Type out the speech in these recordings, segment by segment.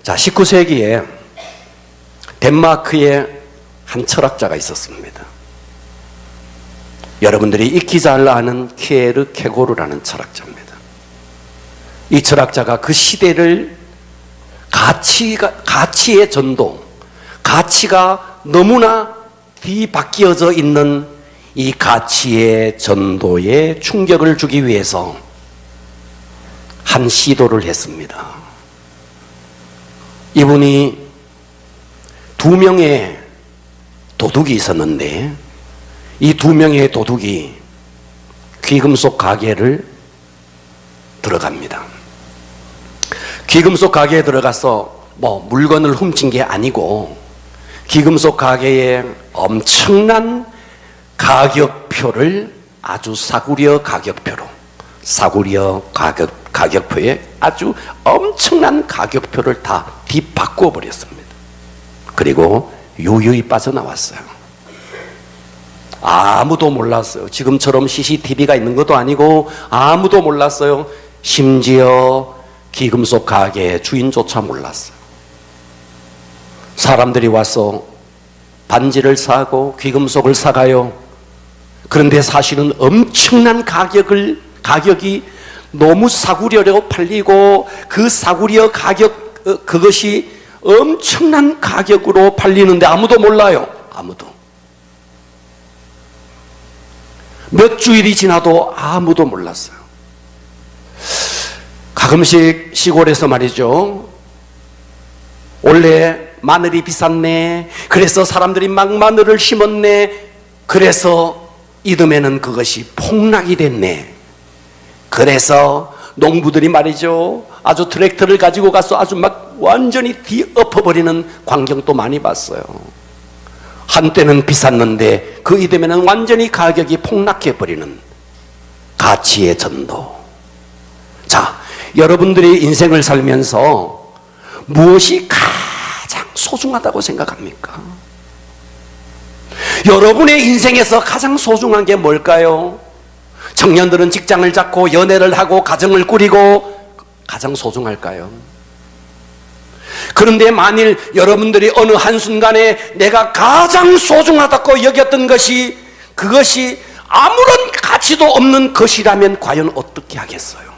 자, 19세기에 덴마크에 한 철학자가 있었습니다. 여러분들이 익히 잘 아는 키에르케고르라는 철학자입니다. 이 철학자가 그 시대를 가치의 전도, 가치가 너무나 뒤바뀌어져 있는 이 가치의 전도에 충격을 주기 위해서 한 시도를 했습니다. 이분이 두 명의 도둑이 있었는데 이 두 명의 도둑이 귀금속 가게를 들어갑니다. 귀금속 가게에 들어가서 물건을 훔친 게 아니고 귀금속 가게에 엄청난 가격표를 아주 싸구려 가격표에 아주 엄청난 가격표를 다 뒤바꾸어 버렸습니다. 그리고 유유히 빠져나왔어요. 아무도 몰랐어요. 지금처럼 CCTV가 있는 것도 아니고 아무도 몰랐어요. 심지어 귀금속 가게의 주인조차 몰랐어요. 사람들이 와서 반지를 사고 귀금속을 사가요. 그런데 사실은 엄청난 가격이 너무 싸구려로 팔리고 그 싸구려 그것이 엄청난 가격으로 팔리는데 아무도 몰라요. 아무도. 몇 주일이 지나도 아무도 몰랐어요. 가끔씩 시골에서 말이죠. 원래 마늘이 비쌌네. 그래서 사람들이 막 마늘을 심었네. 그래서 이듬해는 그것이 폭락이 됐네. 그래서 농부들이 말이죠. 아주 트랙터를 가지고 가서 아주 막 완전히 뒤엎어버리는 광경도 많이 봤어요. 한때는 비쌌는데 그 이듬해는 완전히 가격이 폭락해버리는 가치의 전도. 자, 여러분들이 인생을 살면서 무엇이 가장 소중하다고 생각합니까? 여러분의 인생에서 가장 소중한 게 뭘까요? 청년들은 직장을 잡고 연애를 하고 가정을 꾸리고 가장 소중할까요? 그런데 만일 여러분들이 어느 한순간에 내가 가장 소중하다고 여겼던 것이 그것이 아무런 가치도 없는 것이라면 과연 어떻게 하겠어요?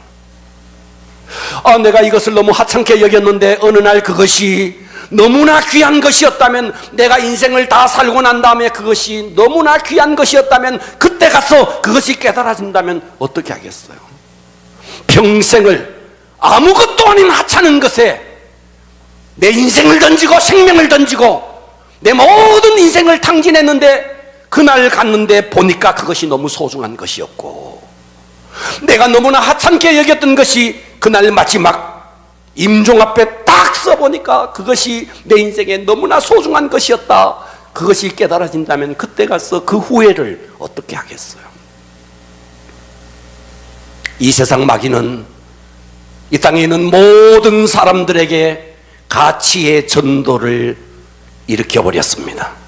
내가 이것을 너무 하찮게 여겼는데 어느 날 그것이 너무나 귀한 것이었다면, 내가 인생을 다 살고 난 다음에 그것이 너무나 귀한 것이었다면, 그때 가서 그것이 깨달아진다면 어떻게 하겠어요? 평생을 아무것도 아닌 하찮은 것에 내 인생을 던지고 생명을 던지고 내 모든 인생을 탕진했는데 그날 갔는데 보니까 그것이 너무 소중한 것이었고, 내가 너무나 하찮게 여겼던 것이 그날 마지막 임종 앞에 딱 써보니까 그것이 내 인생에 너무나 소중한 것이었다. 그것이 깨달아진다면 그때 가서 그 후회를 어떻게 하겠어요? 이 세상 마귀는 이 땅에 있는 모든 사람들에게 가치의 전도를 일으켜버렸습니다.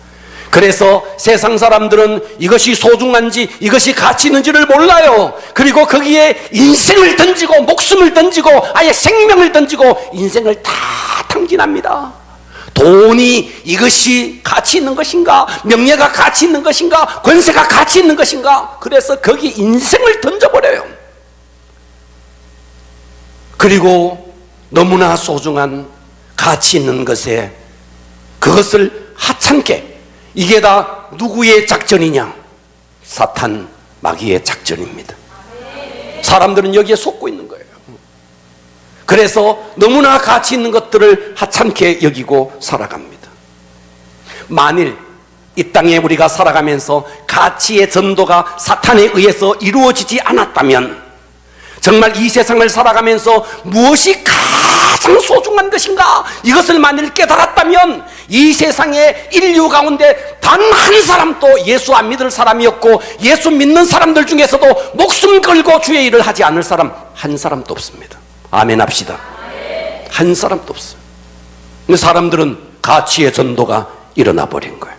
그래서 세상 사람들은 이것이 소중한지 이것이 가치 있는지를 몰라요. 그리고 거기에 인생을 던지고 목숨을 던지고 아예 생명을 던지고 인생을 다 탕진합니다. 돈이 이것이 가치 있는 것인가? 명예가 가치 있는 것인가? 권세가 가치 있는 것인가? 그래서 거기 인생을 던져버려요. 그리고 너무나 소중한 가치 있는 것에 그것을 하찮게, 이게 다 누구의 작전이냐? 사탄, 마귀의 작전입니다. 사람들은 여기에 속고 있는 거예요. 그래서 너무나 가치 있는 것들을 하찮게 여기고 살아갑니다. 만일 이 땅에 우리가 살아가면서 가치의 전도가 사탄에 의해서 이루어지지 않았다면, 정말 이 세상을 살아가면서 무엇이 가장 소중한 것인가? 이것을 만일 깨달았다면 이 세상의 인류 가운데 단 한 사람도 예수 안 믿을 사람이었고, 예수 믿는 사람들 중에서도 목숨 걸고 주의 일을 하지 않을 사람 한 사람도 없습니다. 아멘 합시다. 한 사람도 없어요. 근데 사람들은 가치의 전도가 일어나 버린 거예요.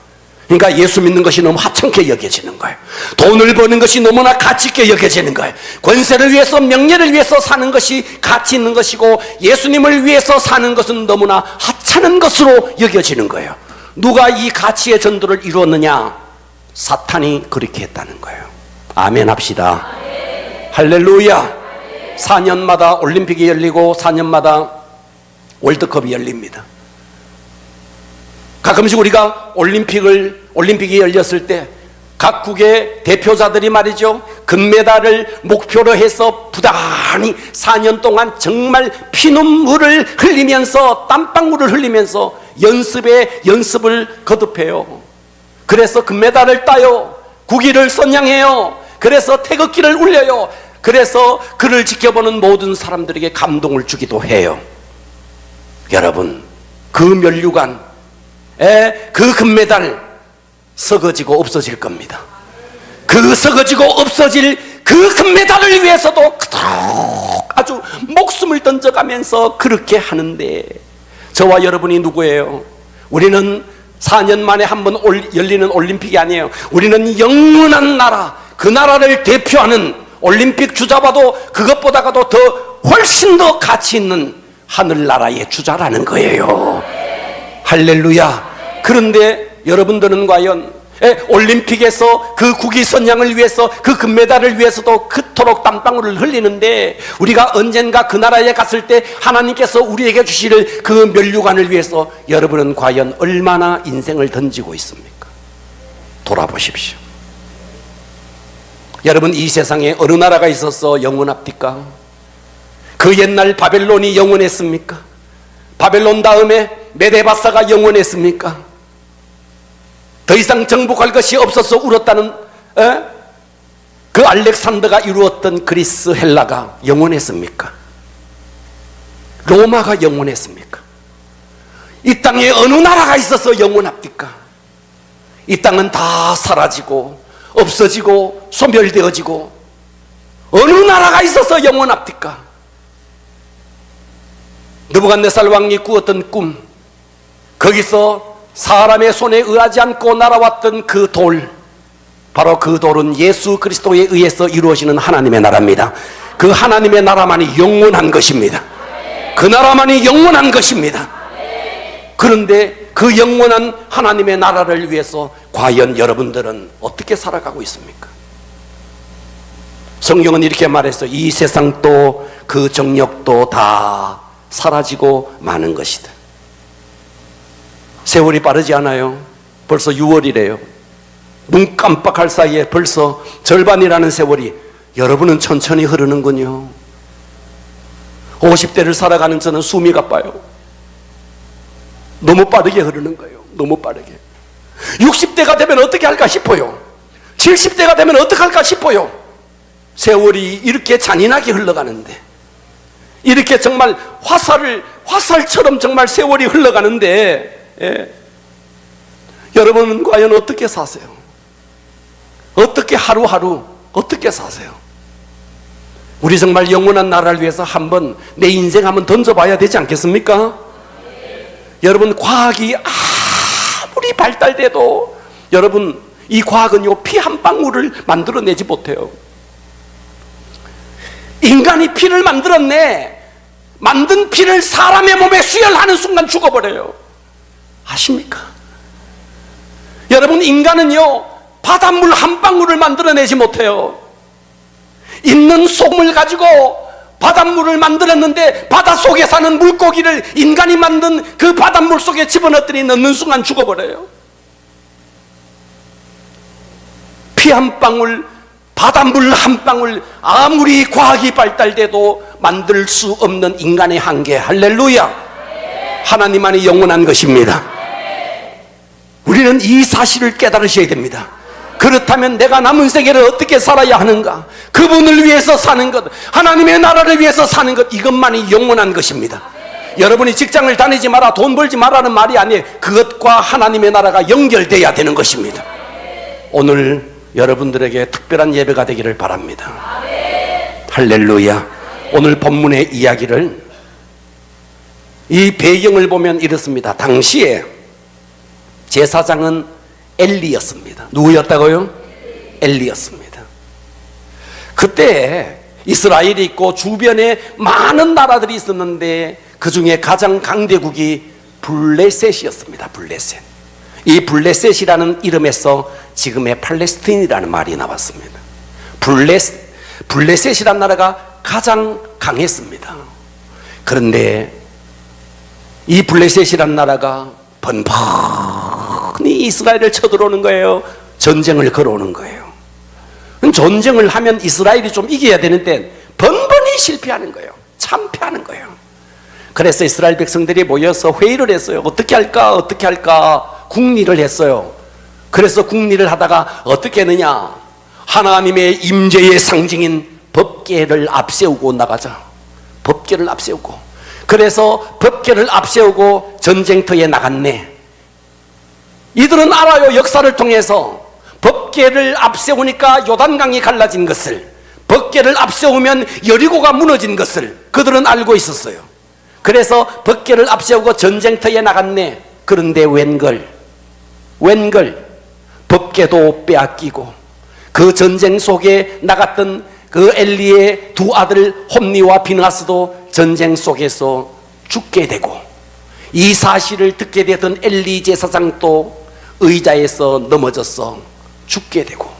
그러니까 예수 믿는 것이 너무 하찮게 여겨지는 거예요. 돈을 버는 것이 너무나 가치 있게 여겨지는 거예요. 권세를 위해서, 명예를 위해서 사는 것이 가치 있는 것이고, 예수님을 위해서 사는 것은 너무나 하찮은 것으로 여겨지는 거예요. 누가 이 가치의 전도를 이루었느냐? 사탄이 그렇게 했다는 거예요. 아멘 합시다. 할렐루야. 4년마다 올림픽이 열리고 4년마다 월드컵이 열립니다. 가끔씩 우리가 올림픽이 열렸을 때 각국의 대표자들이 말이죠, 금메달을 목표로 해서 부단히 4년 동안 정말 피눈물을 흘리면서, 땀방울을 흘리면서 연습을 거듭해요. 그래서 금메달을 따요. 국위를 선양해요. 그래서 태극기를 울려요. 그래서 그를 지켜보는 모든 사람들에게 감동을 주기도 해요. 여러분, 그 면류관, 그 금메달 썩어지고 없어질 겁니다. 그 썩어지고 없어질 그 금메달을 위해서도 그토록 아주 목숨을 던져가면서 그렇게 하는데, 저와 여러분이 누구예요? 우리는 4년 만에 한 번 열리는 올림픽이 아니에요. 우리는 영원한 나라, 그 나라를 대표하는 올림픽 주자봐도 그것보다도 더 훨씬 더 가치 있는 하늘나라의 주자라는 거예요. 할렐루야. 그런데 여러분들은 과연 올림픽에서 그 국위 선양을 위해서, 그 금메달을 위해서도 그토록 땀방울을 흘리는데, 우리가 언젠가 그 나라에 갔을 때 하나님께서 우리에게 주실 그 면류관을 위해서 여러분은 과연 얼마나 인생을 던지고 있습니까? 돌아보십시오. 여러분, 이 세상에 어느 나라가 있어서 영원합니까? 그 옛날 바벨론이 영원했습니까? 바벨론 다음에 메데바사가 영원했습니까? 더 이상 정복할 것이 없어서 울었다는 그 알렉산더가 이루었던 그리스, 헬라가 영원했습니까? 로마가 영원했습니까? 이 땅에 어느 나라가 있어서 영원합니까? 이 땅은 다 사라지고 없어지고 소멸되어지고, 어느 나라가 있어서 영원합니까? 느부갓네살 왕이 꾸었던 꿈, 거기서 사람의 손에 의하지 않고 날아왔던 그 돌, 바로 그 돌은 예수 그리스도에 의해서 이루어지는 하나님의 나라입니다. 그 하나님의 나라만이 영원한 것입니다. 그 나라만이 영원한 것입니다. 그런데 그 영원한 하나님의 나라를 위해서 과연 여러분들은 어떻게 살아가고 있습니까? 성경은 이렇게 말했어요. 이 세상도 그 정력도 다 사라지고 마는 것이다. 세월이 빠르지 않아요? 벌써 6월이래요. 눈 깜빡할 사이에 벌써 절반이라는 세월이 여러분은 천천히 흐르는군요. 50대를 살아가는 저는 숨이 가빠요. 너무 빠르게 흐르는 거예요. 너무 빠르게. 60대가 되면 어떻게 할까 싶어요. 70대가 되면 어떻게 할까 싶어요. 세월이 이렇게 잔인하게 흘러가는데, 이렇게 정말 화살처럼 정말 세월이 흘러가는데, 여러분은 과연 어떻게 사세요? 어떻게 하루하루 어떻게 사세요? 우리 정말 영원한 나라를 위해서 한번 내 인생 한번 던져봐야 되지 않겠습니까? 여러분, 과학이 아무리 발달돼도 여러분, 이 과학은요, 피 한 방울을 만들어내지 못해요. 인간이 피를 만들었네. 만든 피를 사람의 몸에 수혈하는 순간 죽어버려요. 아십니까? 여러분, 인간은요, 바닷물 한 방울을 만들어내지 못해요. 있는 소금을 가지고 바닷물을 만들었는데, 바닷속에 사는 물고기를 인간이 만든 그 바닷물 속에 집어넣더니 넣는 순간 죽어버려요. 피 한 방울, 바닷물 한 방울, 아무리 과학이 발달돼도 만들 수 없는 인간의 한계. 할렐루야. 하나님만이 영원한 것입니다. 우리는 이 사실을 깨달으셔야 됩니다. 그렇다면 내가 남은 세계를 어떻게 살아야 하는가? 그분을 위해서 사는 것, 하나님의 나라를 위해서 사는 것, 이것만이 영원한 것입니다. 여러분이 직장을 다니지 마라, 돈 벌지 마라는 말이 아니에요. 그것과 하나님의 나라가 연결돼야 되는 것입니다. 오늘 여러분들에게 특별한 예배가 되기를 바랍니다. 할렐루야. 오늘 본문의 이야기를, 이 배경을 보면 이렇습니다. 당시에 제사장은 엘리였습니다. 누구였다고요? 엘리였습니다. 그때 이스라엘이 있고 주변에 많은 나라들이 있었는데 그 중에 가장 강대국이 블레셋이었습니다. 블레셋. 이 블레셋이라는 이름에서 지금의 팔레스틴이라는 말이 나왔습니다. 블레셋이라는 나라가 가장 강했습니다. 그런데 이 블레셋이라는 나라가 번번이 이스라엘을 쳐들어오는 거예요. 전쟁을 걸어오는 거예요. 전쟁을 하면 이스라엘이 좀 이겨야 되는데 번번이 실패하는 거예요. 참패하는 거예요. 그래서 이스라엘 백성들이 모여서 회의를 했어요. 어떻게 할까 궁리를 했어요. 그래서 궁리를 하다가 어떻게 했느냐, 하나님의 임재의 상징인 법궤를 앞세우고 나가자. 법궤를 앞세우고, 그래서 법궤를 앞세우고 전쟁터에 나갔네. 이들은 알아요. 역사를 통해서 법궤를 앞세우니까 요단강이 갈라진 것을, 법궤를 앞세우면 여리고가 무너진 것을 그들은 알고 있었어요. 그래서 법궤를 앞세우고 전쟁터에 나갔네. 그런데 웬걸 법궤도 빼앗기고 그 전쟁 속에 나갔던 그 엘리의 두 아들 홈니와 비느하스도 전쟁 속에서 죽게 되고, 이 사실을 듣게 되던 엘리 제사장도 의자에서 넘어져서 죽게 되고,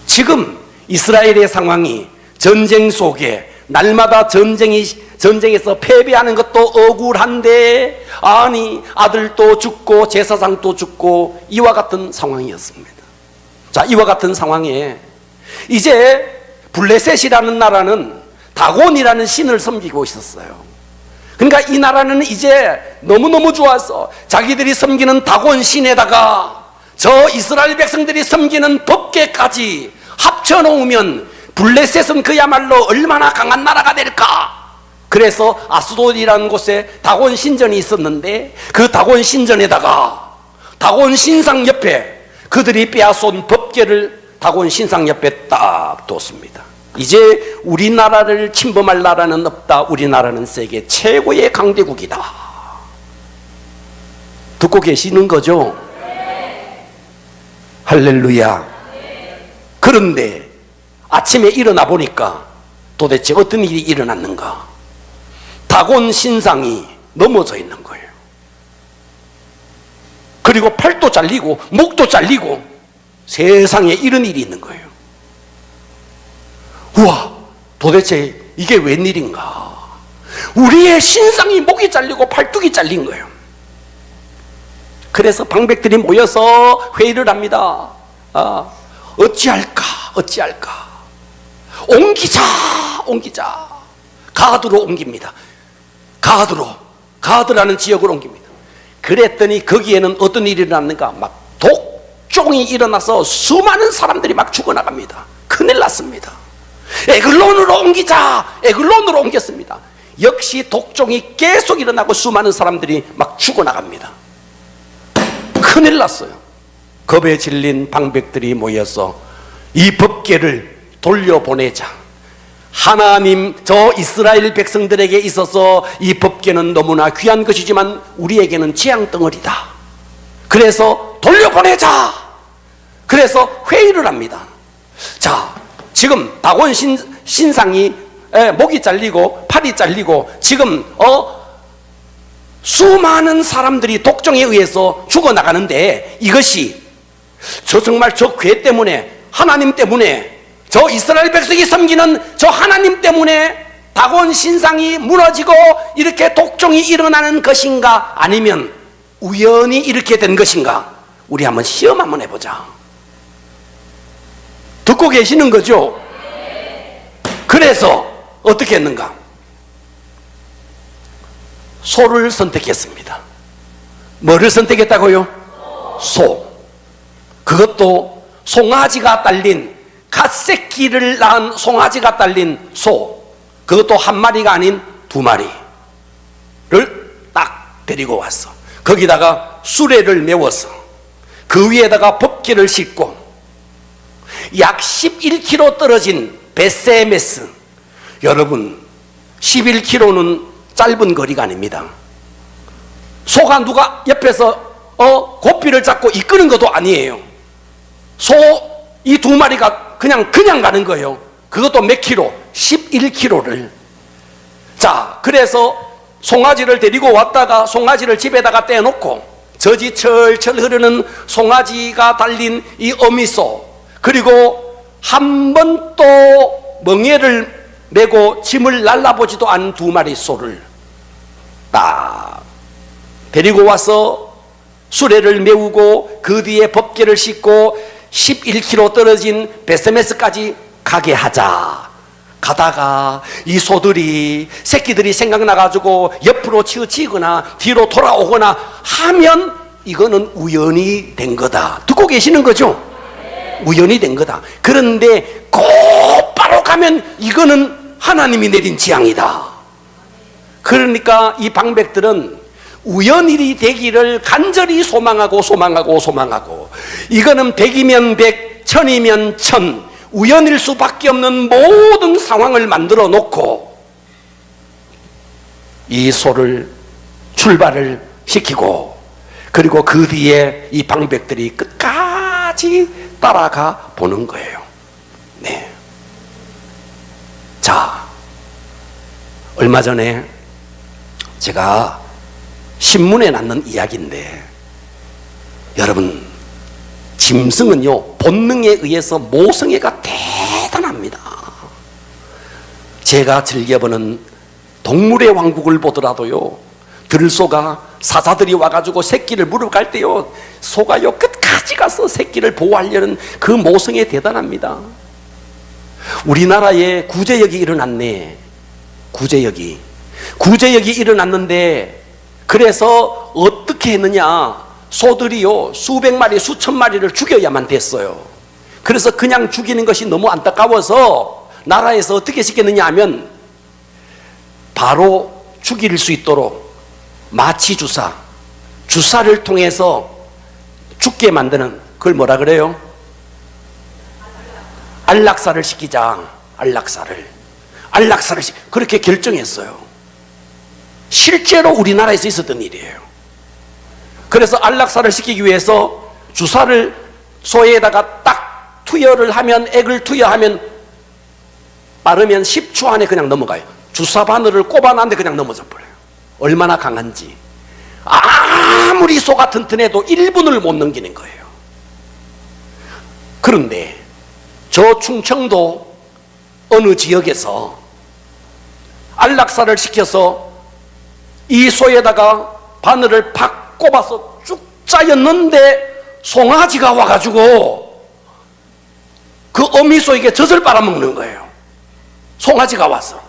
지금 이스라엘의 상황이 전쟁 속에 날마다 전쟁에서 패배하는 것도 억울한데, 아니 아들도 죽고 제사장도 죽고 이와 같은 상황이었습니다. 자, 이와 같은 상황에 이제 블레셋이라는 나라는 다곤이라는 신을 섬기고 있었어요. 그러니까 이 나라는 이제 너무너무 좋아서 자기들이 섬기는 다곤 신에다가 저 이스라엘 백성들이 섬기는 법궤까지 합쳐놓으면 블레셋은 그야말로 얼마나 강한 나라가 될까. 그래서 아스돗이라는 곳에 다곤 신전이 있었는데 그 다곤 신전에다가 다곤 신상 옆에 그들이 빼앗은 법궤를 다곤 신상 옆에 딱 뒀습니다. 이제 우리나라를 침범할 나라는 없다. 우리나라는 세계 최고의 강대국이다. 듣고 계시는 거죠? 할렐루야. 그런데 아침에 일어나 보니까 도대체 어떤 일이 일어났는가? 다곤 신상이 넘어져 있는 거예요. 그리고 팔도 잘리고 목도 잘리고 세상에 이런 일이 있는 거예요. 우와, 도대체 이게 웬일인가? 우리의 신상이 목이 잘리고 팔뚝이 잘린 거예요. 그래서 방백들이 모여서 회의를 합니다. 어찌할까? 옮기자. 가드로 옮깁니다. 가드라는 지역으로 옮깁니다. 그랬더니 거기에는 어떤 일이 일어났는가? 막 독종이 일어나서 수많은 사람들이 막 죽어나갑니다. 큰일 났습니다. 에글론으로 옮겼습니다. 역시 독종이 계속 일어나고 수많은 사람들이 막 죽어나갑니다. 큰일 났어요. 겁에 질린 방백들이 모여서 이 법궤를 돌려보내자. 하나님, 저 이스라엘 백성들에게 있어서 이 법궤는 너무나 귀한 것이지만 우리에게는 재앙덩어리다. 그래서 돌려보내자. 그래서 회의를 합니다. 자, 지금 다곤 신상이 목이 잘리고 팔이 잘리고 지금 수많은 사람들이 독종에 의해서 죽어나가는데, 이것이 정말 저 궤 때문에, 하나님 때문에, 저 이스라엘 백성이 섬기는 저 하나님 때문에 다곤 신상이 무너지고 이렇게 독종이 일어나는 것인가, 아니면 우연히 이렇게 된 것인가? 우리 한번 시험 한번 해보자. 듣고 계시는 거죠? 그래서 어떻게 했는가? 소를 선택했습니다. 뭐를 선택했다고요? 소. 그것도 송아지가 딸린, 갓새끼를 낳은 송아지가 딸린 소. 그것도 한 마리가 아닌 두 마리를 딱 데리고 왔어. 거기다가 수레를 메워서 그 위에다가 법궤를 싣고 약 11km 떨어진 베세메스. 여러분, 11km는 짧은 거리가 아닙니다. 소가 누가 옆에서 고삐를 잡고 이끄는 것도 아니에요. 소 이 두 마리가 그냥 가는 거예요. 그것도 몇 킬로? 11km를. 자, 그래서 송아지를 데리고 왔다가 송아지를 집에다가 떼놓고 젖이 철철 흐르는 송아지가 달린 이 어미소, 그리고 한 번도 멍에를 메고 짐을 날라보지도 않은 두 마리 소를 딱 데리고 와서 수레를 메우고 그 뒤에 법궤를 싣고 11km 떨어진 베세메스까지 가게 하자. 가다가 이 소들이 새끼들이 생각나가지고 옆으로 치우치거나 뒤로 돌아오거나 하면 이거는 우연이 된 거다. 듣고 계시는 거죠? 우연이 된 거다. 그런데 곧바로 가면 이거는 하나님이 내린 지향이다. 그러니까 이 방백들은 우연일이 되기를 간절히 소망하고 이거는 100이면 100, 1000이면 1000, 우연일 수밖에 없는 모든 상황을 만들어 놓고 이 소를 출발을 시키고, 그리고 그 뒤에 이 방백들이 끝까지 따라가 보는 거예요. 네. 자, 얼마 전에 제가 신문에 났는 이야기인데, 여러분, 짐승은요 본능에 의해서 모성애가 대단합니다. 제가 즐겨보는 동물의 왕국을 보더라도요, 들소가 사자들이 와가지고 새끼를 물어갈 때요, 소가요 끝까지 가서 새끼를 보호하려는 그 모성애 대단합니다. 우리나라에 구제역이 일어났네. 구제역이 일어났는데, 그래서 어떻게 했느냐, 소들이요 수백 마리 수천 마리를 죽여야만 됐어요. 그래서 그냥 죽이는 것이 너무 안타까워서 나라에서 어떻게 시켰느냐 하면, 바로 죽일 수 있도록 마취 주사를 통해서 죽게 만드는, 그걸 뭐라 그래요? 안락사를 시키자. 그렇게 결정했어요. 실제로 우리나라에서 있었던 일이에요. 그래서 안락사를 시키기 위해서 주사를 소에다가 딱 투여를 하면, 액을 투여하면 빠르면 10초 안에 그냥 넘어가요. 주사 바늘을 꼽아놨는데 그냥 넘어져 버려요. 얼마나 강한지. 아무리 소가 튼튼해도 1분을 못 넘기는 거예요. 그런데 저 충청도 어느 지역에서 안락사를 시켜서 이 소에다가 바늘을 팍 꼽아서 쭉 짜였는데 송아지가 와가지고 그 어미소에게 젖을 빨아먹는 거예요. 송아지가 와서.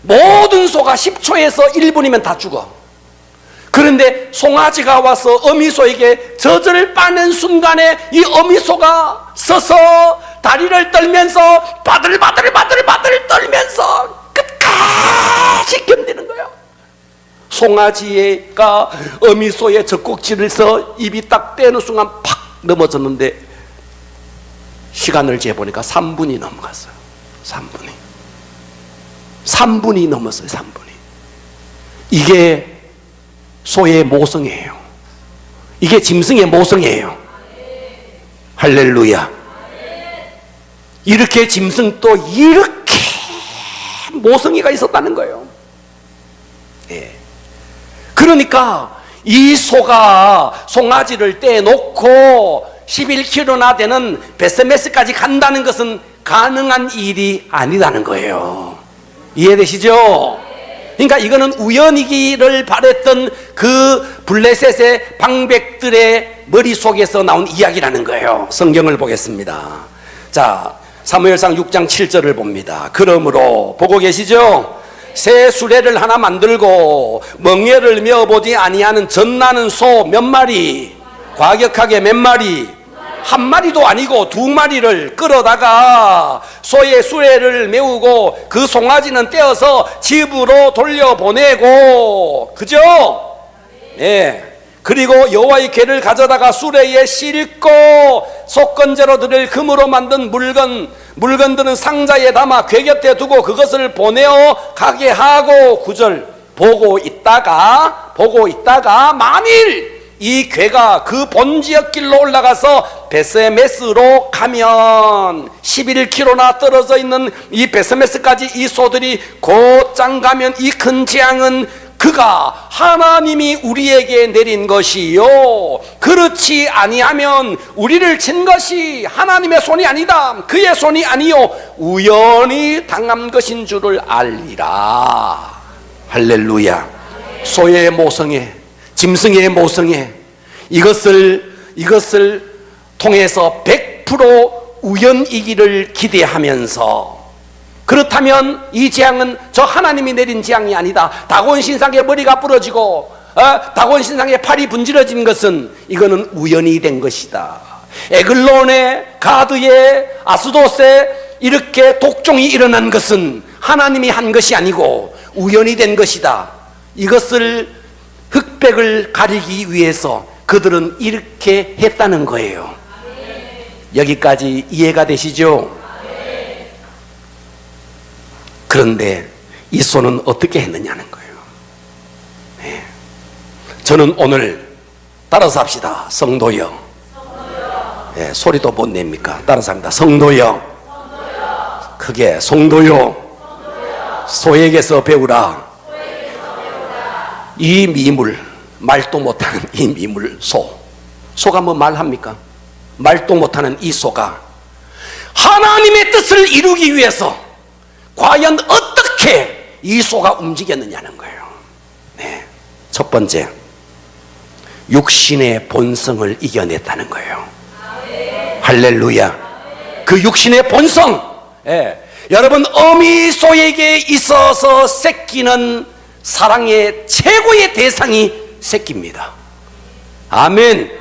모든 소가 10초에서 1분이면 다 죽어. 그런데 송아지가 와서 어미소에게 젖을 빠는 순간에 이 어미소가 서서 다리를 떨면서 바들바들 떨면서 끝까지 견디는 거예요. 송아지가 어미소의 젖꼭지를서 입이 딱 떼는 순간 팍 넘어졌는데, 시간을 재보니까 3분이 넘어갔어요. 3분이 넘었어요. 3분이. 이게 소의 모성이에요. 이게 짐승의 모성이에요. 할렐루야. 이렇게 짐승도 이렇게 모성이가 있었다는 거예요. 예. 그러니까 이 소가 송아지를 떼놓고 11km나 되는 베세메스까지 간다는 것은 가능한 일이 아니라는 거예요. 이해되시죠? 그러니까 이거는 우연이기를 바랬던 그 블레셋의 방백들의 머릿속에서 나온 이야기라는 거예요. 성경을 보겠습니다. 자, 사무엘상 6장 7절을 봅니다. 그러므로, 보고 계시죠? 새 수레를 하나 만들고 멍에를 메어보지 아니하는 젖나는 소 몇 마리, 과격하게 몇 마리, 한 마리도 아니고 두 마리를 끌어다가 소의 수레를 메우고 그 송아지는 떼어서 집으로 돌려보내고, 그죠? 예. 그리고 여호와의 궤를 가져다가 수레에 싣고 속건제로 드릴 금으로 만든 물건들은 상자에 담아 궤 곁에 두고 그것을 보내어 가게 하고, 9절, 보고 있다가 만일 이 괴가 그 본지역 길로 올라가서 베스메스로 가면 11km나 떨어져 있는 이 베스메스까지 이 소들이 곧장 가면 이 큰 재앙은 그가 하나님이 우리에게 내린 것이요, 그렇지 아니하면 우리를 친 것이 하나님의 손이 아니다, 그의 손이 아니요 우연히 당한 것인 줄을 알리라. 할렐루야. 소의 모성애, 짐승의 모성애, 이것을 통해서 100% 우연이기를 기대하면서, 그렇다면 이 재앙은 저 하나님이 내린 재앙이 아니다, 다곤 신상의 머리가 부러지고 다곤 신상의 팔이 분질러진 것은 이거는 우연이 된 것이다, 에글론에, 가드에, 아스도스에 이렇게 독종이 일어난 것은 하나님이 한 것이 아니고 우연이 된 것이다, 이것을 흑백을 가리기 위해서 그들은 이렇게 했다는 거예요. 여기까지 이해가 되시죠? 그런데 이 소는 어떻게 했느냐는 거예요. 네. 저는 오늘 따라서 합시다. 성도여. 네, 소리도 못 냅니까? 따라서 합니다. 성도여. 크게 성도여. 소에게서 배우라. 이 미물, 말도 못하는 이 미물 소가 뭐 말합니까? 말도 못하는 이 소가 하나님의 뜻을 이루기 위해서 과연 어떻게 이 소가 움직였느냐는 거예요. 네. 첫 번째, 육신의 본성을 이겨냈다는 거예요. 할렐루야. 그 육신의 본성, 여러분, 어미 소에게 있어서 새끼는 사랑의 최고의 대상이 새끼입니다. 아멘.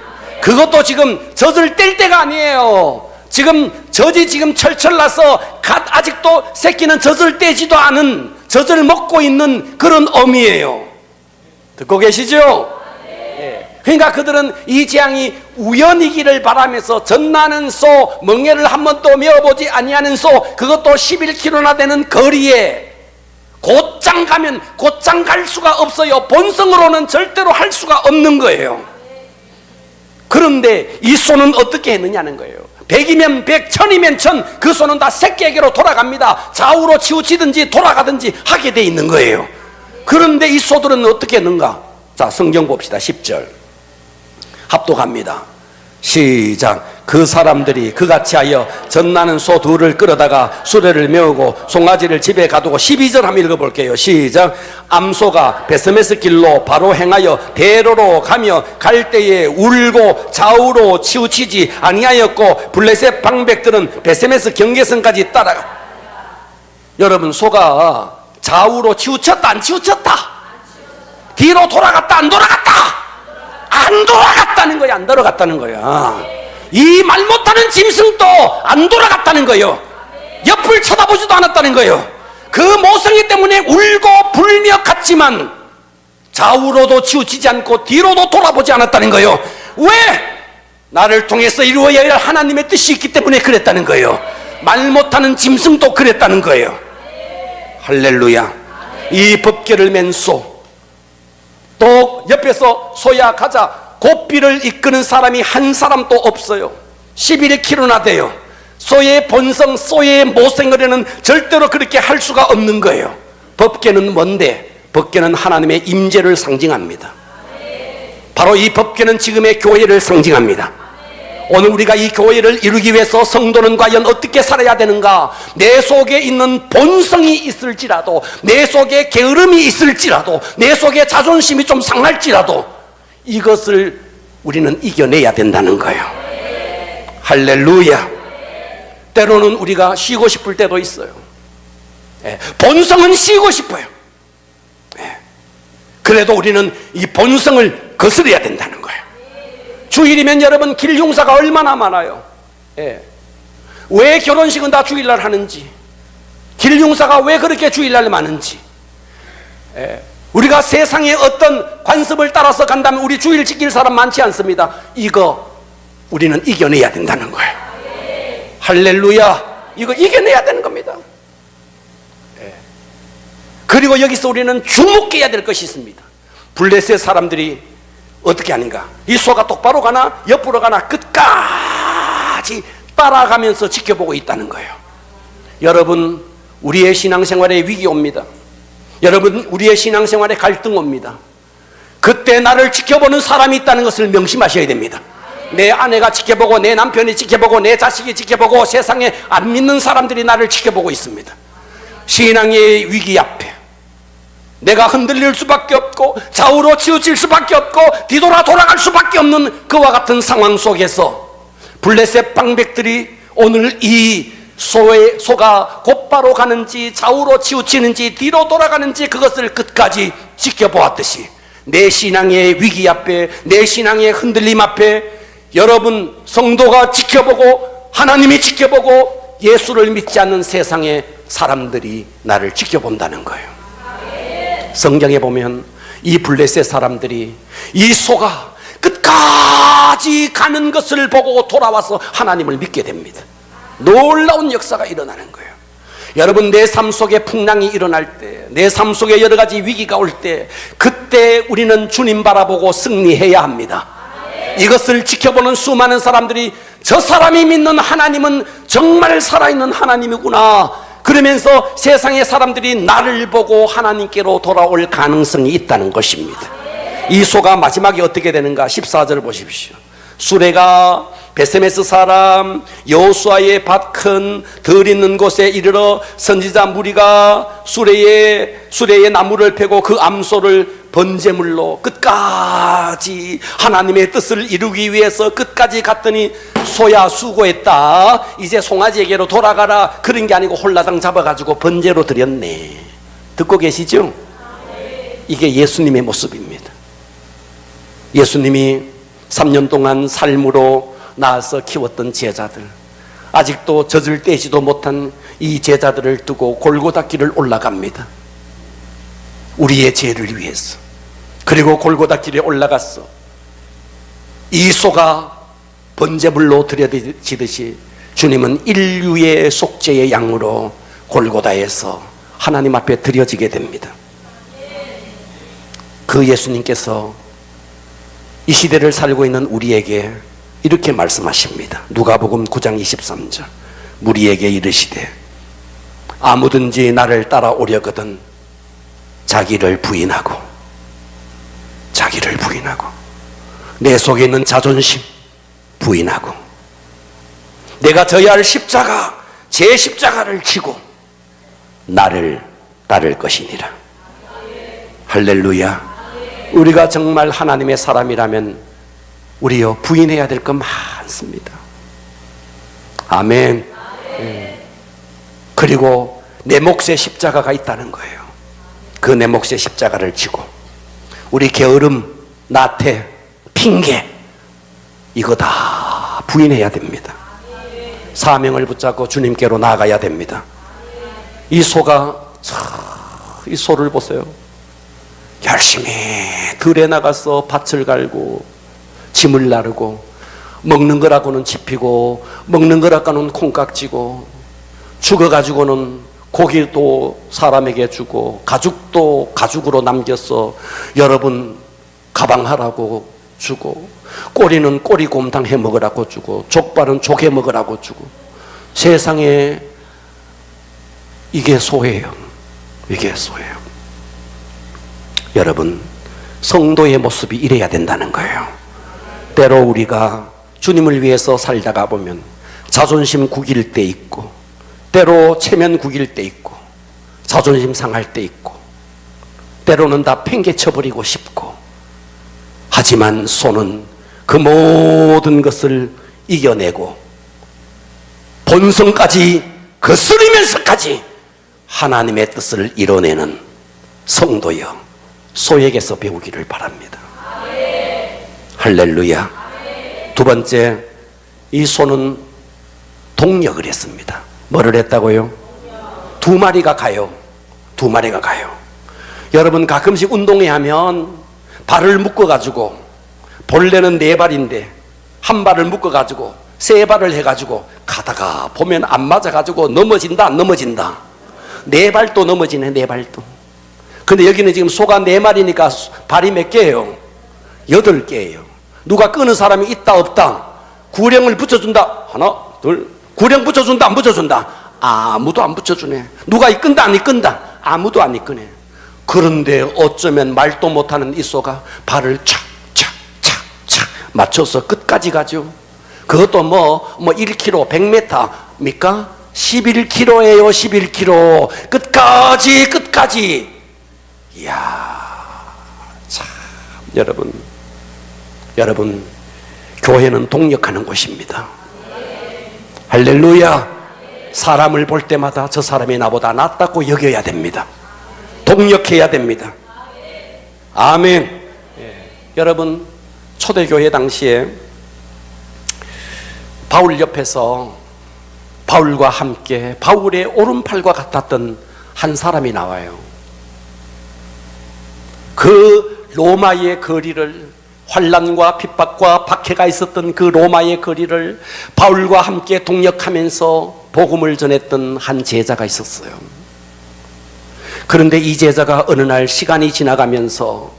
그것도 지금 젖을 뗄 때가 아니에요. 지금 젖이 지금 철철 나서 아직도 새끼는 젖을 떼지도 않은, 젖을 먹고 있는 그런 어미예요. 듣고 계시죠? 그러니까 그들은 이 재앙이 우연이기를 바라면서 젖나는 소, 멍에를 한 번도 메어보지 아니하는 소, 그것도 11km나 되는 거리에 곧장 가면 곧장 갈 수가 없어요. 본성으로는 절대로 할 수가 없는 거예요. 그런데 이 소는 어떻게 했느냐는 거예요. 100이면 100, 1000이면 1000, 그 소는 다 새끼에게로 돌아갑니다. 좌우로 치우치든지 돌아가든지 하게 돼 있는 거예요. 그런데 이 소들은 어떻게 했는가? 자, 성경 봅시다. 10절 합독합니다. 시작. 그 사람들이 그같이 하여 젖나는 소 둘을 끌어다가 수레를 메우고 송아지를 집에 가두고, 12절 한번 읽어볼게요. 시작. 암소가 베스메스 길로 바로 행하여 대로로 가며 갈 때에 울고 좌우로 치우치지 아니하였고 블레셋 방백들은 베스메스 경계선까지 따라가. 여러분, 소가 좌우로 치우쳤다 안 치우쳤다? 뒤로 돌아갔다 안 돌아갔다? 안 돌아갔다는 거야. 안 돌아갔다는 거야. 이 말 못하는 짐승도 안 돌아갔다는 거예요. 옆을 쳐다보지도 않았다는 거예요. 그 모성애 때문에 울고 불며 갔지만 좌우로도 치우치지 않고 뒤로도 돌아보지 않았다는 거예요. 왜? 나를 통해서 이루어야 할 하나님의 뜻이 있기 때문에 그랬다는 거예요. 말 못하는 짐승도 그랬다는 거예요. 할렐루야. 이 법궤를 맨 소, 또 옆에서 소야 가자, 고삐를 이끄는 사람이 한 사람도 없어요. 11km나 돼요. 소의 본성, 소의 모생으로는 절대로 그렇게 할 수가 없는 거예요. 법궤는 뭔데? 법궤는 하나님의 임재를 상징합니다. 바로 이 법궤는 지금의 교회를 상징합니다. 오늘 우리가 이 교회를 이루기 위해서 성도는 과연 어떻게 살아야 되는가? 내 속에 있는 본성이 있을지라도, 내 속에 게으름이 있을지라도, 내 속에 자존심이 좀 상할지라도 이것을 우리는 이겨내야 된다는 거예요. 할렐루야. 때로는 우리가 쉬고 싶을 때도 있어요. 본성은 쉬고 싶어요. 그래도 우리는 이 본성을 거스려야 된다는 거예요. 주일이면 여러분 길 흉사가 얼마나 많아요. 왜 결혼식은 다 주일날 하는지, 길 흉사가 왜 그렇게 주일날 많은지, 우리가 세상의 어떤 관습을 따라서 간다면 우리 주일 지킬 사람 많지 않습니다. 이거 우리는 이겨내야 된다는 거예요. 할렐루야. 이거 이겨내야 되는 겁니다. 그리고 여기서 우리는 주목해야 될 것이 있습니다. 블레셋 사람들이 어떻게 하는가? 이 소가 똑바로 가나 옆으로 가나 끝까지 따라가면서 지켜보고 있다는 거예요. 여러분, 우리의 신앙생활에 위기 옵니다. 여러분, 우리의 신앙생활에 갈등 옵니다. 그때 나를 지켜보는 사람이 있다는 것을 명심하셔야 됩니다. 내 아내가 지켜보고, 내 남편이 지켜보고, 내 자식이 지켜보고, 세상에 안 믿는 사람들이 나를 지켜보고 있습니다. 신앙의 위기 앞에 내가 흔들릴 수밖에 없고, 좌우로 치우칠 수밖에 없고, 뒤돌아 돌아갈 수밖에 없는 그와 같은 상황 속에서 블레셋 방백들이 오늘 이 소가 곧바로 가는지, 좌우로 치우치는지, 뒤로 돌아가는지 그것을 끝까지 지켜보았듯이, 내 신앙의 위기 앞에, 내 신앙의 흔들림 앞에 여러분 성도가 지켜보고, 하나님이 지켜보고, 예수를 믿지 않는 세상의 사람들이 나를 지켜본다는 거예요. 성경에 보면 이 블레셋 사람들이 이 소가 끝까지 가는 것을 보고 돌아와서 하나님을 믿게 됩니다. 놀라운 역사가 일어나는 거예요. 여러분, 내 삶 속에 풍랑이 일어날 때, 내 삶 속에 여러 가지 위기가 올 때, 그때 우리는 주님 바라보고 승리해야 합니다. 이것을 지켜보는 수많은 사람들이 저 사람이 믿는 하나님은 정말 살아있는 하나님이구나, 그러면서 세상의 사람들이 나를 보고 하나님께로 돌아올 가능성이 있다는 것입니다. 이 소가 마지막에 어떻게 되는가? 14절 보십시오. 수레가 베세메스 사람 여호수아의 밭 큰 들 있는 곳에 이르러 선지자 무리가 수레에 나무를 패고 그 암소를 번제물로 끝까지 하나님의 뜻을 이루기 위해서 끝까지 갔더니, 소야 수고했다, 이제 송아지에게로 돌아가라, 그런 게 아니고 홀라당 잡아가지고 번제로 드렸네. 듣고 계시죠? 이게 예수님의 모습입니다. 예수님이 3년 동안 삶으로 낳아서 키웠던 제자들, 아직도 젖을 떼지도 못한 이 제자들을 두고 골고다 길을 올라갑니다. 우리의 죄를 위해서. 그리고 골고다 길에 올라갔어. 이 소가 번제물로 드려지듯이 주님은 인류의 속죄의 양으로 골고다에서 하나님 앞에 드려지게 됩니다. 그 예수님께서 이 시대를 살고 있는 우리에게 이렇게 말씀하십니다. 누가복음 9장 23절. 무리에게 이르시되 아무든지 나를 따라오려거든 자기를 부인하고 내 속에 있는 자존심 부인하고 내가 져야 할 십자가, 제 십자가를 지고 나를 따를 것이니라. 할렐루야. 우리가 정말 하나님의 사람이라면 우리요 부인해야 될 것 많습니다. 아멘. 그리고 내 몫에 십자가가 있다는 거예요. 그 내 몫의 십자가를 지고 우리 게으름, 나태, 핑계 이거 다 부인해야 됩니다. 사명을 붙잡고 주님께로 나아가야 됩니다. 이 소가, 이 소를 보세요. 열심히 들에 나가서 밭을 갈고 짐을 나르고, 먹는 거라고는 집히고, 먹는 거라고는 콩깍지고, 죽어가지고는 고기도 사람에게 주고, 가죽도 가죽으로 남겨서 여러분 가방하라고 주고, 꼬리는 꼬리곰탕 해 먹으라고 주고, 족발은 족해 먹으라고 주고, 세상에 이게 소예요. 이게 소예요. 여러분, 성도의 모습이 이래야 된다는 거예요. 때로 우리가 주님을 위해서 살다가 보면 자존심 구길 때 있고, 때로 체면 구길 때 있고, 자존심 상할 때 있고, 때로는 다 팽개쳐버리고 싶고, 하지만 소는 그 모든 것을 이겨내고 본성까지 거스리면서까지 하나님의 뜻을 이뤄내는 성도여, 소에게서 배우기를 바랍니다. 할렐루야. 두 번째, 이 소는 동력을 했습니다. 뭐를 했다고요? 두 마리가 가요. 여러분, 가끔씩 운동회 하면 발을 묶어가지고, 본래는 네 발인데 한 발을 묶어가지고 세 발을 해가지고 가다가 보면 안 맞아가지고 넘어진다. 네 발도 넘어지네, 네 발도. 근데 여기는 지금 소가 네 마리니까 발이 몇 개예요? 8개예요. 누가 끄는 사람이 있다 없다? 구령을 붙여준다. 하나, 둘. 구령 붙여준다 안 붙여준다? 아무도 안 붙여주네. 누가 이끈다 안 이끈다? 아무도 안 이끄네. 그런데 어쩌면 말도 못하는 이소가 발을 착착착착 맞춰서 끝까지 가죠. 그것도 뭐 1km 100m입니까? 11km예요. 11km 끝까지. 이야, 참 여러분 교회는 동력하는 곳입니다. 할렐루야. 사람을 볼 때마다 저 사람이 나보다 낫다고 여겨야 됩니다. 동력해야 됩니다. 아멘. 여러분, 초대교회 당시에 바울 옆에서 바울과 함께 바울의 오른팔과 같았던 한 사람이 나와요. 그 로마의 거리를, 환난과 핍박과 박해가 있었던 그 로마의 거리를 바울과 함께 동력하면서 복음을 전했던 한 제자가 있었어요. 그런데 이 제자가 어느 날 시간이 지나가면서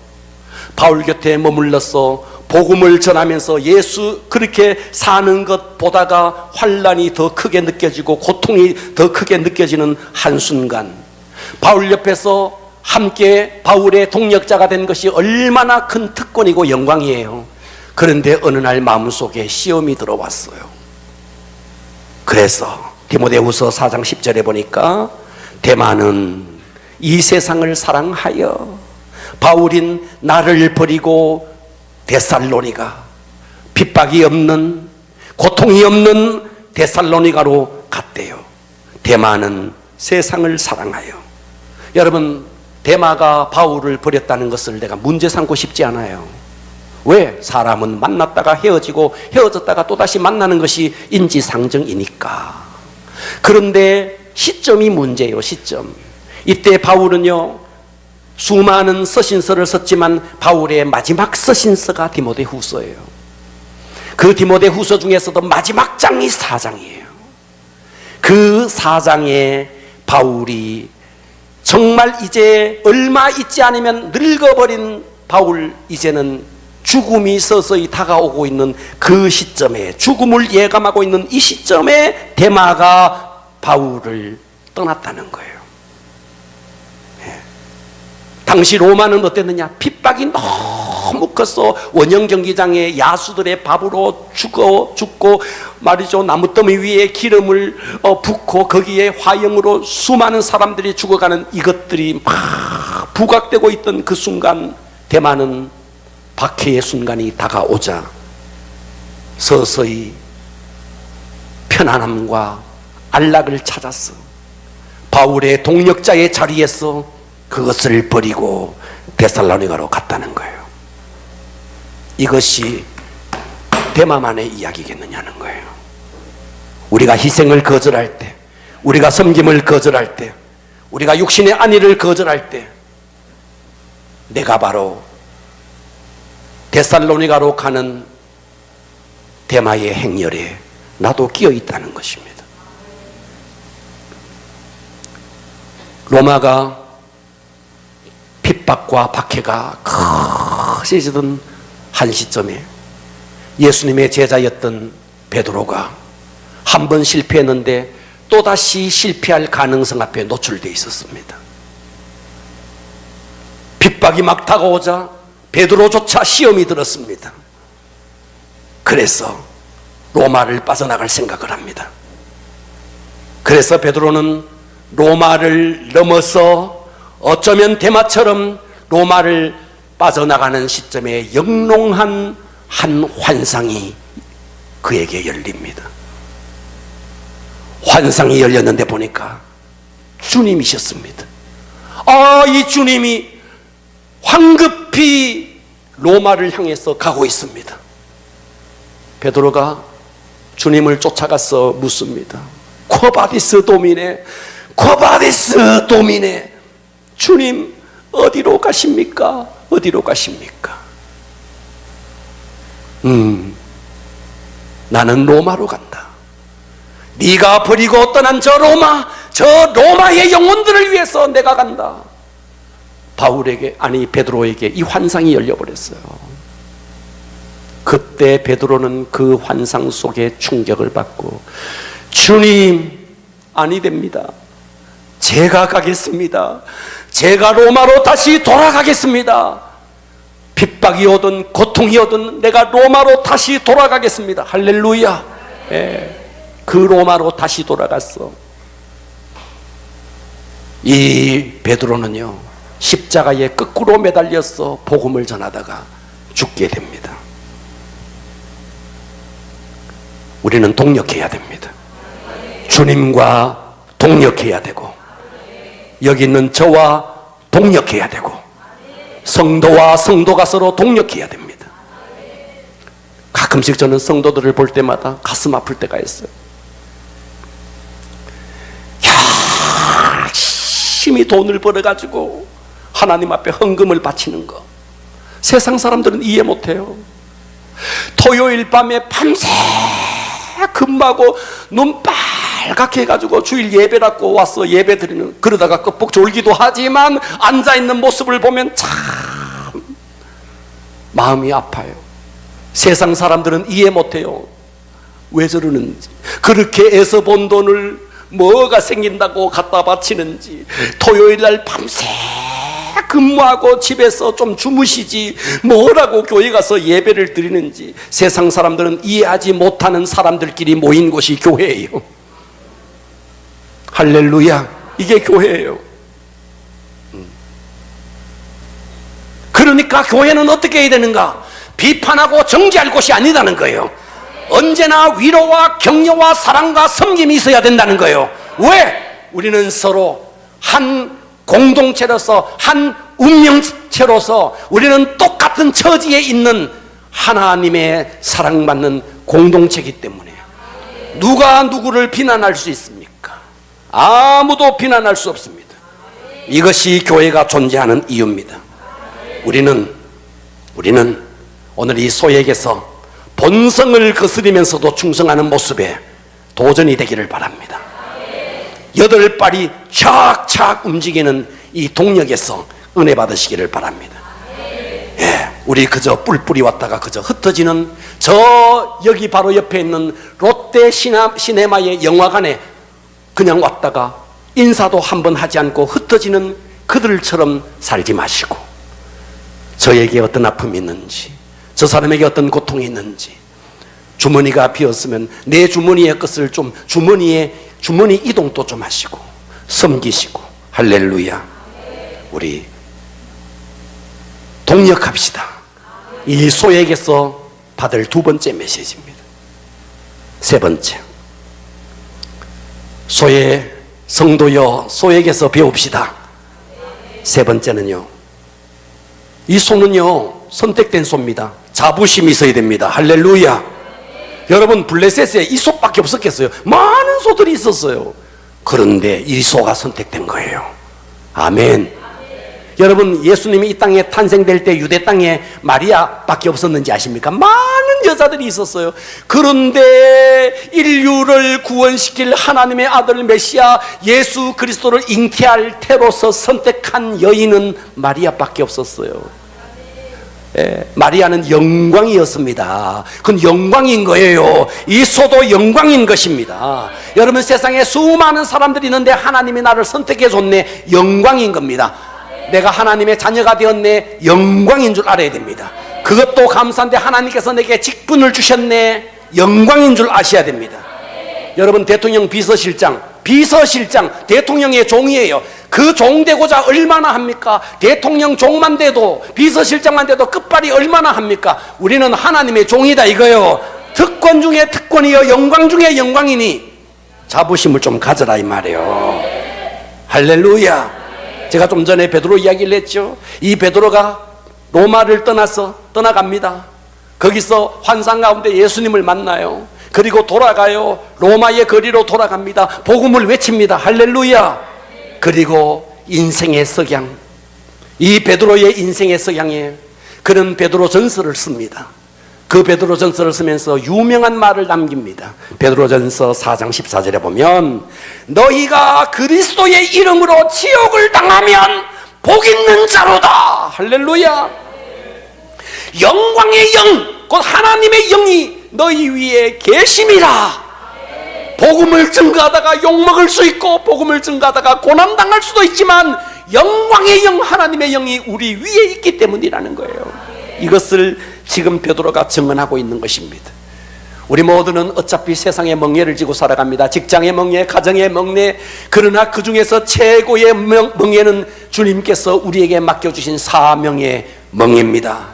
바울 곁에 머물러서 복음을 전하면서 예수 그렇게 사는 것 보다가 환난이 더 크게 느껴지고 고통이 더 크게 느껴지는 한순간, 바울 옆에서 함께 바울의 동력자가 된 것이 얼마나 큰 특권이고 영광이에요. 그런데 어느 날 마음속에 시험이 들어왔어요. 그래서 디모데후서 4장 10절에 보니까 데마는 이 세상을 사랑하여 바울인 나를 버리고 데살로니가, 핍박이 없는 고통이 없는 데살로니가로 갔대요. 데마는 세상을 사랑하여. 여러분, 데마가 바울을 버렸다는 것을 내가 문제 삼고 싶지 않아요. 왜? 사람은 만났다가 헤어지고 헤어졌다가 또다시 만나는 것이 인지상정이니까. 그런데 시점이 문제예요. 시점. 이때 바울은요, 수많은 서신서를 썼지만 바울의 마지막 서신서가 디모데후서예요. 그 디모데후서 중에서도 마지막 장이 4장이에요. 그 4장에 바울이 정말 이제 얼마 있지 않으면 늙어버린 바울, 이제는 죽음이 서서히 다가오고 있는 그 시점에, 죽음을 예감하고 있는 이 시점에 데마가 바울을 떠났다는 거예요. 당시 로마는 어땠느냐? 핍박이 너무 컸어. 원형 경기장에 야수들의 밥으로 죽고 말이죠, 나무더미 위에 기름을 붓고 거기에 화형으로 수많은 사람들이 죽어가는 이것들이 막 부각되고 있던 그 순간, 데마는 박해의 순간이 다가오자 서서히 편안함과 안락을 찾았어. 바울의 동력자의 자리에서 그것을 버리고 데살로니가로 갔다는 거예요. 이것이 데마만의 이야기겠느냐는 거예요. 우리가 희생을 거절할 때, 우리가 섬김을 거절할 때, 우리가 육신의 안위를 거절할 때, 내가 바로 데살로니가로 가는 데마의 행렬에 나도 끼어 있다는 것입니다. 로마가 핍박과 박해가 커지던 한 시점에 예수님의 제자였던 베드로가 한 번 실패했는데 또다시 실패할 가능성 앞에 노출되어 있었습니다. 핍박이 막 다가오자 베드로조차 시험이 들었습니다. 그래서 로마를 빠져나갈 생각을 합니다. 그래서 베드로는 로마를 넘어서 어쩌면 데마처럼 로마를 빠져나가는 시점에 영롱한 한 환상이 그에게 열립니다. 환상이 열렸는데 보니까 주님이셨습니다. 이 주님이 황급히 로마를 향해서 가고 있습니다. 베드로가 주님을 쫓아가서 묻습니다. 쿼바디스 도미네, 쿼바디스 도미네, 주님 어디로 가십니까? 어디로 가십니까? 나는 로마로 간다. 네가 버리고 떠난 저 로마의 영혼들을 위해서 내가 간다. 베드로에게 이 환상이 열려버렸어요. 그때 베드로는 그 환상 속에 충격을 받고, 주님, 아니 됩니다. 제가 가겠습니다. 제가 로마로 다시 돌아가겠습니다. 핍박이 오든 고통이 오든 내가 로마로 다시 돌아가겠습니다. 할렐루야. 그 로마로 다시 돌아갔어. 이 베드로는요, 십자가에 거꾸로 매달려서 복음을 전하다가 죽게 됩니다. 우리는 동력해야 됩니다. 주님과 동력해야 되고, 여기 있는 저와 동력해야 되고, 성도와 성도가 서로 동력해야 됩니다. 가끔씩 저는 성도들을 볼 때마다 가슴 아플 때가 있어요. 열심히 돈을 벌어가지고 하나님 앞에 헌금을 바치는 거, 세상 사람들은 이해 못해요. 토요일 밤에 밤새 근무하고 눈 빨갛게 해가지고 주일 예배라고 와서 예배 드리는, 그러다가 끄뻑 졸기도 하지만 앉아있는 모습을 보면 참 마음이 아파요. 세상 사람들은 이해 못해요. 왜 저러는지, 그렇게 애써 본 돈을 뭐가 생긴다고 갖다 바치는지, 토요일날 밤새 근무하고 집에서 좀 주무시지 뭐라고 교회 가서 예배를 드리는지, 세상 사람들은 이해하지 못하는 사람들끼리 모인 곳이 교회예요. 할렐루야. 이게 교회예요. 그러니까 교회는 어떻게 해야 되는가? 비판하고 정죄할 곳이 아니라는 거예요. 언제나 위로와 격려와 사랑과 섬김이 있어야 된다는 거예요. 왜? 우리는 서로 한 공동체로서, 한 운명체로서 우리는 똑같은 처지에 있는 하나님의 사랑받는 공동체이기 때문에 누가 누구를 비난할 수 있습니까? 아무도 비난할 수 없습니다. 이것이 교회가 존재하는 이유입니다. 우리는 오늘 이 소액에서 본성을 거스리면서도 충성하는 모습에 도전이 되기를 바랍니다. 8발이 착착 움직이는 이 동력에서 은혜 받으시기를 바랍니다. 우리 그저 뿔뿔이 왔다가 그저 흩어지는, 저 여기 바로 옆에 있는 롯데 시네마의 영화관에 그냥 왔다가 인사도 한번 하지 않고 흩어지는 그들처럼 살지 마시고, 저에게 어떤 아픔이 있는지, 저 사람에게 어떤 고통이 있는지, 주머니가 비었으면 내 주머니의 것을 좀 주머니 이동도 좀 하시고 섬기시고, 할렐루야. 우리 동력합시다. 이 소액에서 받을 두 번째 메시지입니다. 세 번째, 소액 성도여, 소액에서 배웁시다. 세 번째는요, 이 소는요 선택된 소입니다. 자부심이 있어야 됩니다. 할렐루야. 여러분, 블레셋에 이 소밖에 없었겠어요? 많은 소들이 있었어요. 그런데 이 소가 선택된 거예요. 아멘. 여러분, 예수님이 이 땅에 탄생될 때 유대 땅에 마리아밖에 없었는지 아십니까? 많은 여자들이 있었어요. 그런데 인류를 구원시킬 하나님의 아들 메시아 예수 그리스도를 잉태할 태로서 선택한 여인은 마리아밖에 없었어요. 마리아는 영광이었습니다. 그건 영광인 거예요. 이 소도 영광인 것입니다. 여러분, 세상에 수많은 사람들이 있는데 하나님이 나를 선택해 줬네, 영광인 겁니다. 내가 하나님의 자녀가 되었네, 영광인 줄 알아야 됩니다. 그것도 감사한데 하나님께서 내게 직분을 주셨네, 영광인 줄 아셔야 됩니다. 여러분, 대통령 비서실장 대통령의 종이에요. 그 종 되고자 얼마나 합니까? 대통령 종만 돼도, 비서실장만 돼도 끝발이 얼마나 합니까? 우리는 하나님의 종이다 이거요. 특권 중에 특권이요, 영광 중에 영광이니 자부심을 좀 가져라 이 말이에요. 할렐루야. 제가 좀 전에 베드로 이야기를 했죠. 이 베드로가 로마를 떠나갑니다. 거기서 환상 가운데 예수님을 만나요. 그리고 돌아가요. 로마의 거리로 돌아갑니다. 복음을 외칩니다. 할렐루야. 그리고 인생의 석양, 이 베드로의 인생의 석양에 그는 베드로 전서를 씁니다. 그 베드로 전서를 쓰면서 유명한 말을 남깁니다. 베드로 전서 4장 14절에 보면, 너희가 그리스도의 이름으로 지옥을 당하면 복 있는 자로다. 할렐루야. 영광의 영, 곧 하나님의 영이 너희 위에 계심이라. 복음을 증거하다가 욕먹을 수 있고 복음을 증거하다가 고난당할 수도 있지만 영광의 영, 하나님의 영이 우리 위에 있기 때문이라는 거예요. 이것을 지금 베드로가 증언하고 있는 것입니다. 우리 모두는 어차피 세상의 멍에를 지고 살아갑니다. 직장의 멍에, 가정의 멍에. 그러나 그 중에서 최고의 멍에는 주님께서 우리에게 맡겨주신 사명의 멍에입니다.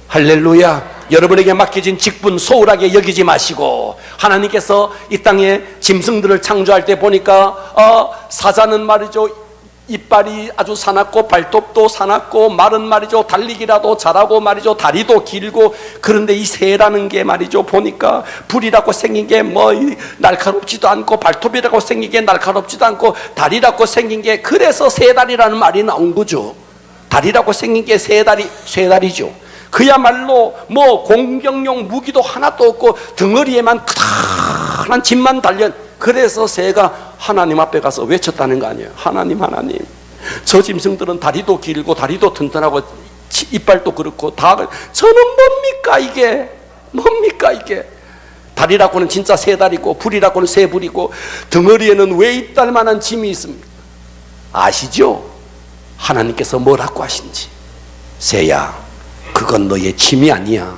할렐루야. 여러분에게 맡겨진 직분 소홀하게 여기지 마시고, 하나님께서 이 땅에 짐승들을 창조할 때 보니까 사자는 말이죠, 이빨이 아주 사납고 발톱도 사납고 말은 말이죠 달리기라도 잘하고 말이죠 다리도 길고. 그런데 이 새라는 게 말이죠 보니까 불이라고 생긴 게 뭐 날카롭지도 않고 발톱이라고 생긴 게 날카롭지도 않고 다리라고 생긴 게, 그래서 새다리라는 말이 나온 거죠. 다리라고 생긴 게 쇠다리죠. 그야말로 뭐 공격용 무기도 하나도 없고 덩어리에만 크다란 집만 달려. 그래서 새가 하나님 앞에 가서 외쳤다는 거 아니에요. 하나님, 하나님, 저 짐승들은 다리도 길고 다리도 튼튼하고 이빨도 그렇고 다, 저는 뭡니까 이게? 뭡니까 이게? 다리라고는 진짜 새 다리고 불이라고는 새 불이고 덩어리에는 왜 이딸 만한 짐이 있습니까? 아시죠? 하나님께서 뭐라고 하신지. 새야, 그건 너의 짐이 아니야.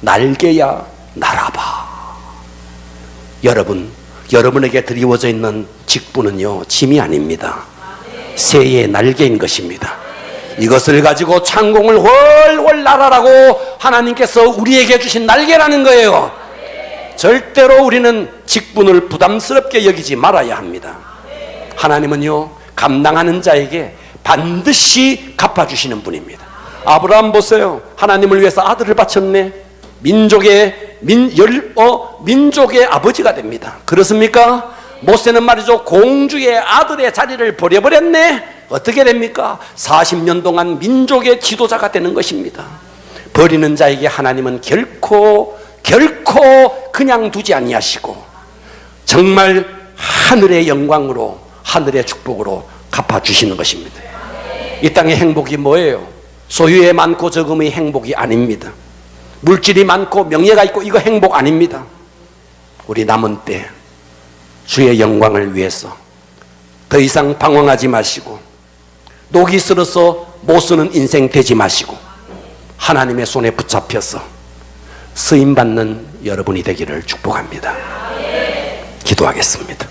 날개야, 날아봐. 여러분에게 드리워져 있는 직분은요, 짐이 아닙니다. 새의 날개인 것입니다. 이것을 가지고 창공을 훨훨 날아라고 하나님께서 우리에게 주신 날개라는 거예요. 절대로 우리는 직분을 부담스럽게 여기지 말아야 합니다. 하나님은요, 감당하는 자에게 반드시 갚아주시는 분입니다. 아브라함 보세요. 하나님을 위해서 아들을 바쳤네. 민족의 아버지가 됩니다. 그렇습니까? 모세는 말이죠, 공주의 아들의 자리를 버려버렸네. 어떻게 됩니까? 40년 동안 민족의 지도자가 되는 것입니다. 버리는 자에게 하나님은 결코 그냥 두지 아니하시고 정말 하늘의 영광으로, 하늘의 축복으로 갚아주시는 것입니다. 이 땅의 행복이 뭐예요? 소유에 많고 적음의 행복이 아닙니다. 물질이 많고 명예가 있고 이거 행복 아닙니다. 우리 남은 때 주의 영광을 위해서 더 이상 방황하지 마시고 녹이 슬어서 못 쓰는 인생 되지 마시고 하나님의 손에 붙잡혀서 쓰임받는 여러분이 되기를 축복합니다. 기도하겠습니다.